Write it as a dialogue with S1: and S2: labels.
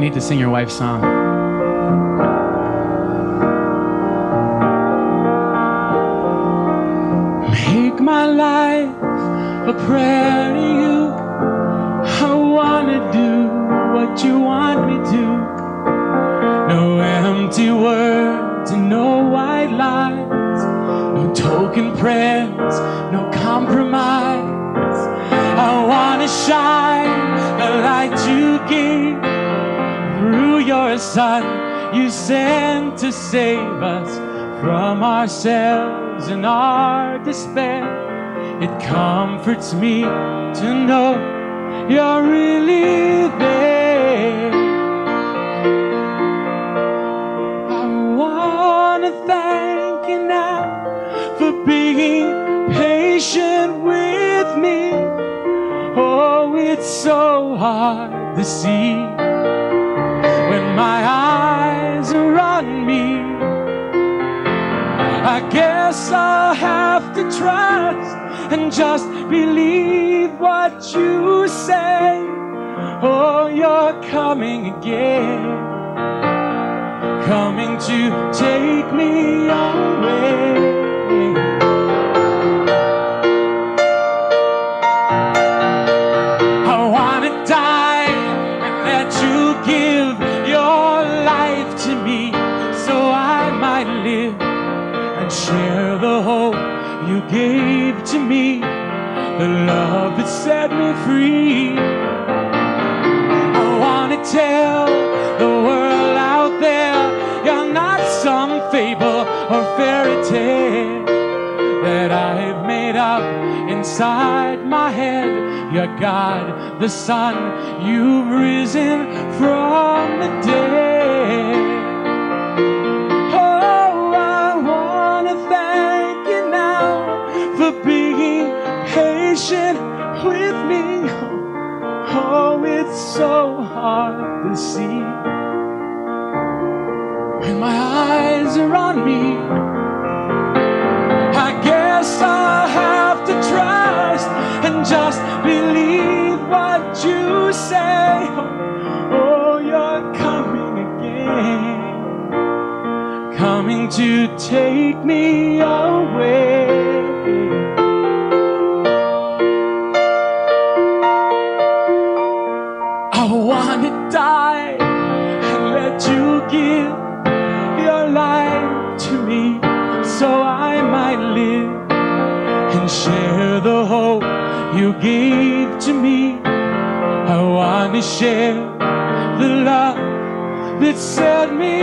S1: need to sing your wife's song. Make my life a prayer to you. I want to do what you want me to. No empty words and no white lies. No token prayers, no compromise. I want to shine the light you gave through your Son you sent to save us from ourselves and our despair. It comforts me to know you're really there. I want to thank you now for being patient with me. Oh, it's so hard to see when my eyes are on me. I guess I'll have to trust and just believe what you say. Oh, you're coming again, coming to take me away. I want to die and let you give your life to me so I might live and share the hope you gave to me, the love that set me free. I want to tell the world out there you're not some fable or fairy tale that I've made up inside my head. You're God, the Son, you've risen from the dead. Oh, I want to thank you now for being patient with me. Oh, it's so hard to see when my eyes are on me. I guess I'll have to trust and just believe what you say. Oh, you're coming again, coming to take me away. I want to die and let you give your life to me so I might live and share the hope you gave to me. I want to share the love that set me